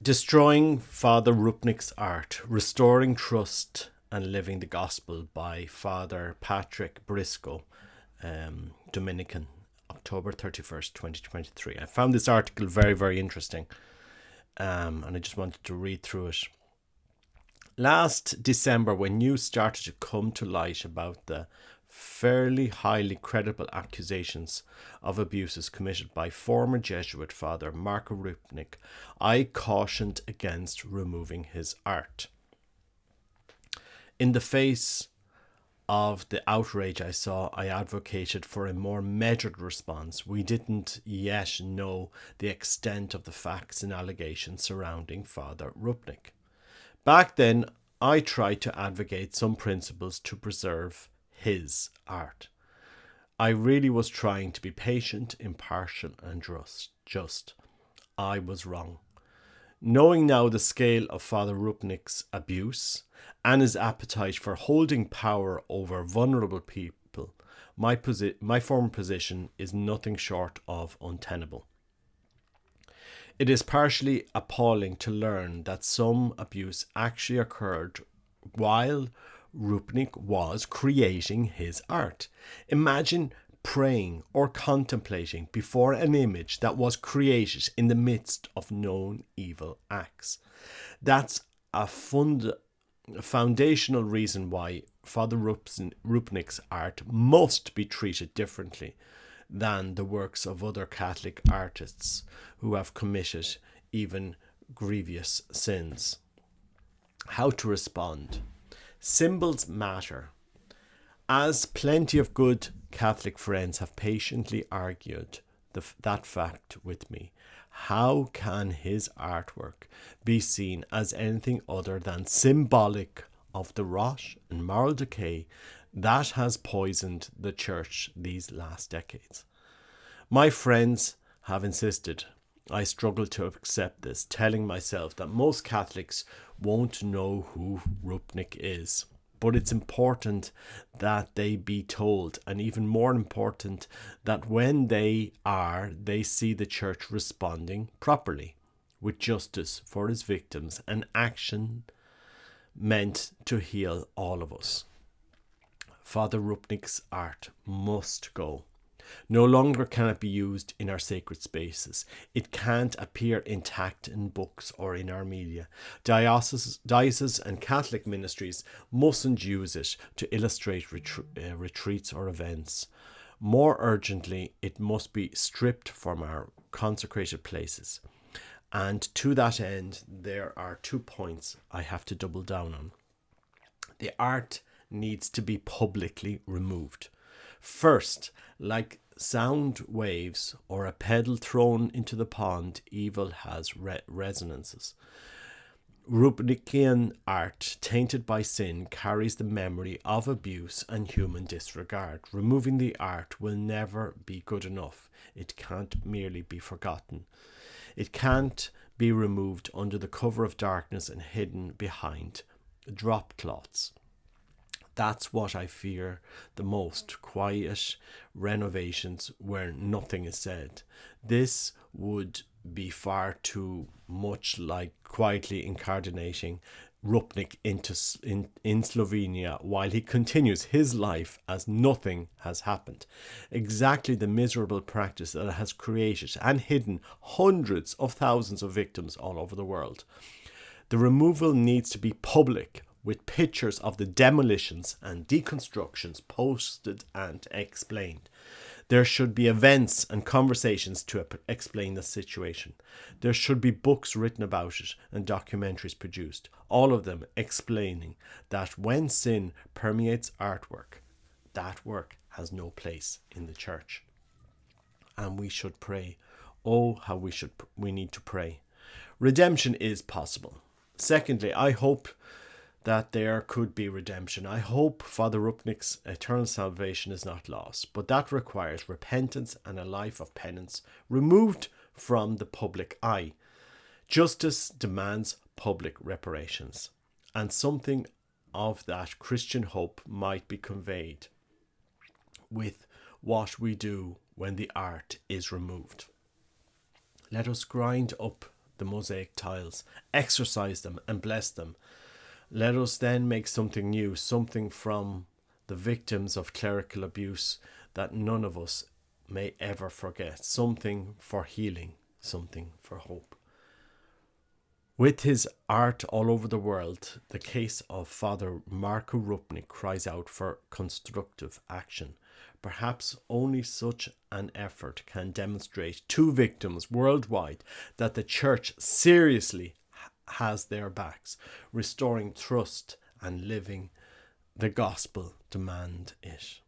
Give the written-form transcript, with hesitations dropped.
Destroying Father Rupnik's Art, Restoring Trust and Living the Gospel by Father Patrick Briscoe, Dominican, October 31st, 2023. I found this article very, very interesting, and I just wanted to read through it. Last December, when news started to come to light about the fairly highly credible accusations of abuses committed by former Jesuit Father Marco Rupnik, I cautioned against removing his art. In the face of the outrage I saw, I advocated for a more measured response. We didn't yet know the extent of the facts and allegations surrounding Father Rupnik. Back then, I tried to advocate some principles to preserve his art. I really was trying to be patient, impartial, and just. I was wrong. Knowing now the scale of Father Rupnik's abuse and his appetite for holding power over vulnerable people, my former position is nothing short of untenable. It is partially appalling to learn that some abuse actually occurred while Rupnik was creating his art. Imagine praying or contemplating before an image that was created in the midst of known evil acts. That's a foundational reason why Father Rupnik's art must be treated differently than the works of other Catholic artists who have committed even grievous sins. How to respond? Symbols matter. As plenty of good Catholic friends have patiently argued that fact with me, how can his artwork be seen as anything other than symbolic of the rot and moral decay that has poisoned the church these last decades? My friends have insisted. I struggle to accept this, telling myself that most Catholics won't know who Rupnik is. But it's important that they be told, and even more important that when they see the church responding properly with justice for its victims and action meant to heal all of us. Father Rupnik's art must go. No longer can it be used in our sacred spaces. It can't appear intact in books or in our media. Dioceses and Catholic ministries mustn't use it to illustrate retreats or events. More urgently, it must be stripped from our consecrated places. And to that end, there are 2 points I have to double down on. The art needs to be publicly removed. First, like sound waves or a pebble thrown into the pond, evil has resonances. Rupnikian art, tainted by sin, carries the memory of abuse and human disregard. Removing the art will never be good enough. It can't merely be forgotten. It can't be removed under the cover of darkness and hidden behind drop cloths. That's what I fear the most. Quiet renovations where nothing is said. This would be far too much like quietly incarnating Rupnik in Slovenia while he continues his life as nothing has happened. Exactly the miserable practice that has created and hidden hundreds of thousands of victims all over the world. The removal needs to be public, with pictures of the demolitions and deconstructions posted and explained. There should be events and conversations to explain the situation. There should be books written about it and documentaries produced, all of them explaining that when sin permeates artwork, that work has no place in the church. And we should pray. Oh, how we need to pray. Redemption is possible. Secondly, I hope that there could be redemption. I hope Father Rupnik's eternal salvation is not lost, but that requires repentance and a life of penance removed from the public eye. Justice demands public reparations, and something of that Christian hope might be conveyed with what we do when the art is removed. Let us grind up the mosaic tiles, exorcise them and bless them. Let us then make something new, something from the victims of clerical abuse that none of us may ever forget, something for healing, something for hope. With his art all over the world, the case of Father Marko Rupnik cries out for constructive action. Perhaps only such an effort can demonstrate to victims worldwide that the Church seriously has their backs, restoring trust and living the gospel demand it.